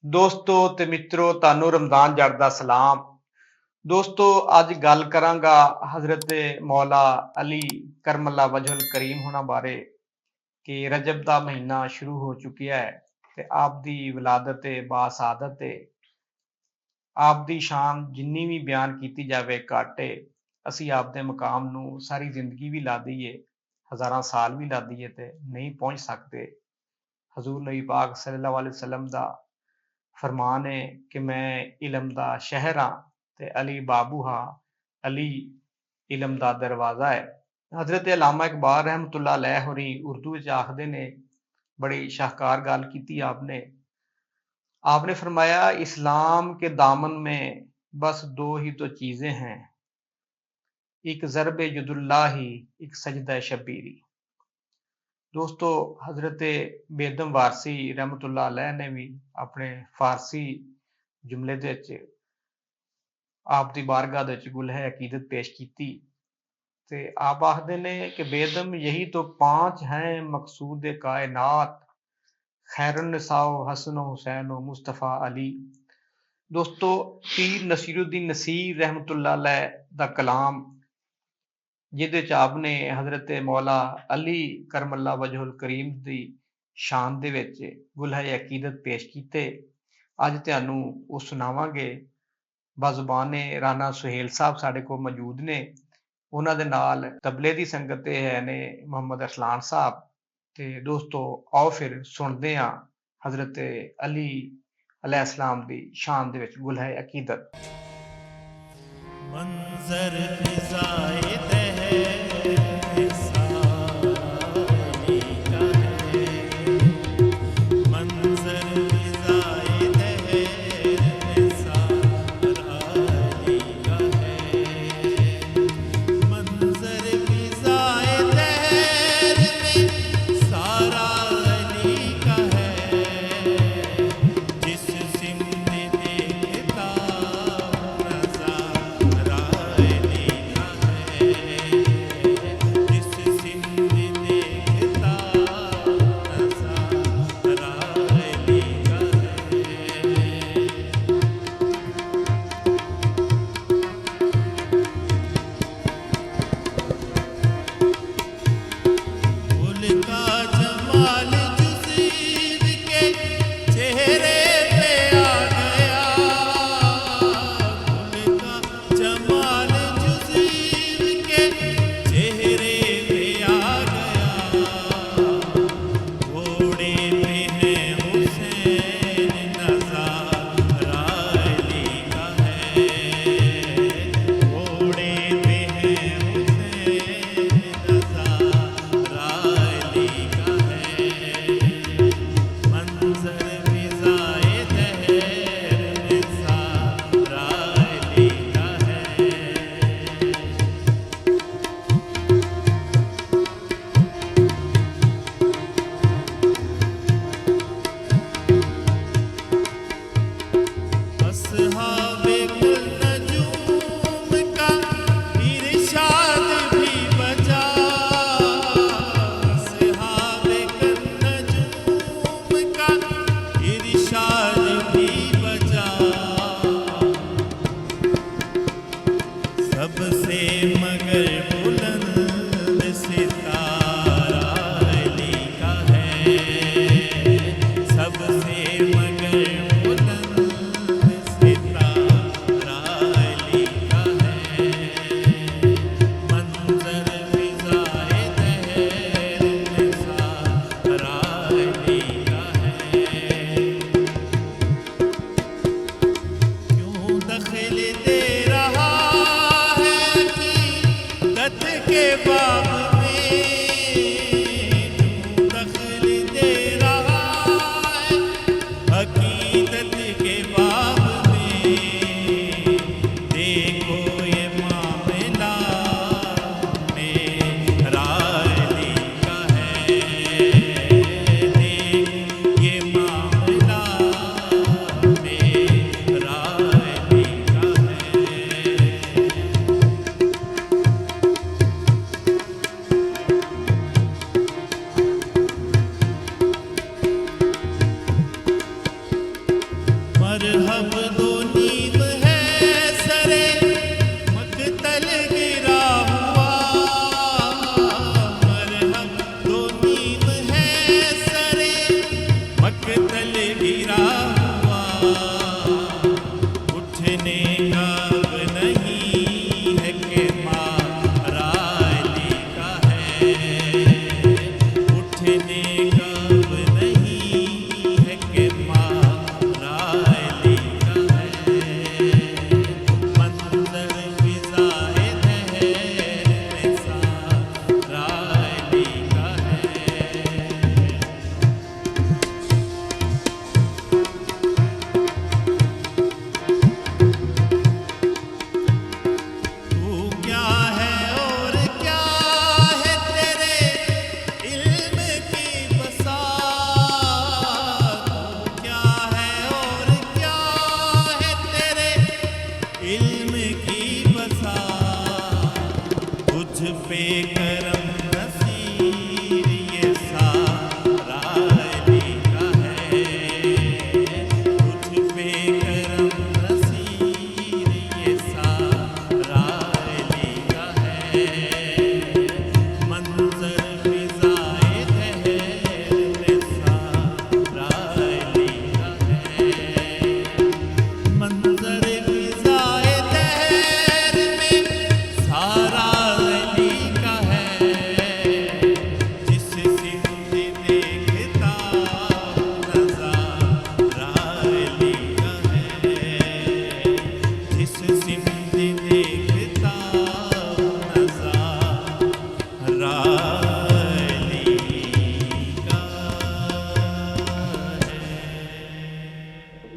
ਦੋਸਤੋ ਤੇ ਮਿੱਤਰੋ ਤੁਹਾਨੂੰ ਰਮਜ਼ਾਨ ਜੱਟ ਦਾ ਸਲਾਮ। ਦੋਸਤੋ ਅੱਜ ਗੱਲ ਕਰਾਂਗਾ ਹਜ਼ਰਤ ਮੌਲਾ ਅਲੀ ਕਰਮੱਲਾ ਵਜਹੁਲ ਕਰੀਮ ਹੋਣਾ ਬਾਰੇ ਕਿ ਰਜਬ ਦਾ ਮਹੀਨਾ ਸ਼ੁਰੂ ਹੋ ਚੁੱਕਿਆ ਹੈ ਤੇ ਆਪ ਦੀ ਵਿਲਾਦਤ ਬਾਸਾਦਤ ਆਪ ਦੀ ਸ਼ਾਨ ਜਿੰਨੀ ਵੀ ਬਿਆਨ ਕੀਤੀ ਜਾਵੇ ਘੱਟ ਹੈ। ਅਸੀਂ ਆਪ ਦੇ ਮਕਾਮ ਨੂੰ ਸਾਰੀ ਜ਼ਿੰਦਗੀ ਵੀ ਲਾ ਦਈਏ, ਹਜ਼ਾਰਾਂ ਸਾਲ ਵੀ ਲਾ ਦਈਏ ਤੇ ਨਹੀਂ ਪਹੁੰਚ ਸਕਦੇ। ਹਜ਼ੂਰ ਨਬੀ ਪਾਕ ਸੱਲੱਲਾਹੁ ਅਲੈहि ਵਸੱਲਮ ਦਾ फरमान है कि मैं इलम दा शहर हाँ ते अली बाबू हाँ, अली इलम दा दरवाज़ा है। हज़रत अल्लामा इकबाल रहमतुल्लाह अलैह होरी उर्दू विच आखदे ने, बड़ी शाहकार गल कीती आपने। आपने फरमाया इस्लाम के दामन में बस दो ही तो चीज़ें हैं, एक ज़रब यदुल्लाही, एक सजदा शबीरी। दोस्तों हज़रत बेदम वारसी रहमतुल्लाह अलैह ने भी अपने फारसी जुमले दे विच आप दी बारगाह दे विच गुलह अकीदत पेश कीती ते आप आखदे ने कि बेदम यही तो पांच हैं मकसूद कायनात, खैरुन्निसाओ हसन हुसैन मुस्तफ़ा अली। दोस्तों पीर नसीरुद्दीन नसीर रहमतुल्लाह अलैह दा कलाम जिहदे च आपने हज़रत मौला अली करमल्ला वजहुल करीम दी शान दे विच गुलह अकीदत पेश कीते। अज तुहानूं ओह सुणावांगे। बाज़ुबाने राणा सुहेल साहब साडे कोल मौजूद ने, उन्हां दे नाल तबले दी संगत ते है ने मोहम्मद अरसलान साहब। ते दोस्तों आओ फिर सुणदे हां हज़रत अली अलैहिस्सलाम दी शान दे विच गुलह अकीदत। मंजर फिजाए तहर सारा अली का है, मंजर फिजाए तहर सारा अली का है, मंजर फिजाए तहर में सारा अली का है, जिस सिमत देखता नज़ारा अली का है।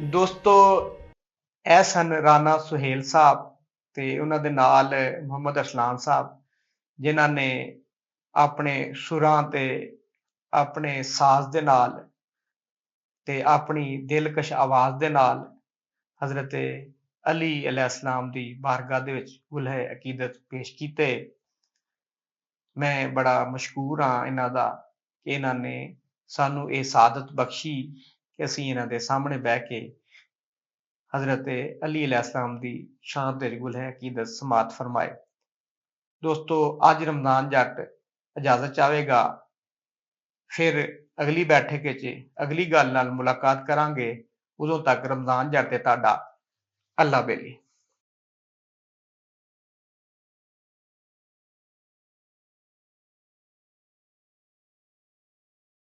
ਦੋਸਤੋ ਇਹ ਸਨ ਰਾਣਾ ਸੁਹੇਲ ਸਾਹਿਬ ਤੇ ਉਹਨਾਂ ਦੇ ਨਾਲ ਮੁਹੰਮਦ ਅਰਸਲਾਨ ਸਾਹਿਬ, ਜਿਨ੍ਹਾਂ ਨੇ ਆਪਣੇ ਸੁਰਾਂ ਤੇ ਆਪਣੇ ਸਾਜ਼ ਦੇ ਨਾਲ ਤੇ ਆਪਣੀ ਦਿਲਕਸ਼ ਆਵਾਜ਼ ਦੇ ਨਾਲ ਹਜ਼ਰਤ ਅਲੀ अलैहिस्सलाम ਦੀ ਬਾਰਗਾਹ ਦੇ ਵਿੱਚ ਗੁਲਹੇ ਅਕੀਦਤ ਪੇਸ਼ ਕੀਤੇ। ਮੈਂ ਬੜਾ ਮਸ਼ਕੂਰ ਹਾਂ ਇਹਨਾਂ ਦਾ ਕਿ ਇਹਨਾਂ ਨੇ ਸਾਨੂੰ ਇਹ ਸਾਦਤ ਬਖਸ਼ੀ ਕਿ ਅਸੀਂ ਇਹਨਾਂ ਦੇ ਸਾਹਮਣੇ ਬਹਿ ਕੇ हज़रत अली अलैहिस्सलाम ਦੀ ਸ਼ਾਨ ਦੇ ਗੁਲਹੇ ਅਕੀਦਤ ਸਮਾਤ ਫਰਮਾਏ। ਦੋਸਤੋ ਅੱਜ ਰਮਜ਼ਾਨ ਜੱਟ ਇਜਾਜ਼ਤ ਚਾਹੇਗਾ, ਫਿਰ ਅਗਲੀ ਬੈਠਕ ਵਿੱਚ ਅਗਲੀ ਗੱਲ ਨਾਲ ਮੁਲਾਕਾਤ ਕਰਾਂਗੇ। ਉਦੋਂ ਤੱਕ ਰਮਜ਼ਾਨ ਜੱਟ ਤੇ ਤੁਹਾਡਾ ਅੱਲਾ ਬੇਲੀ।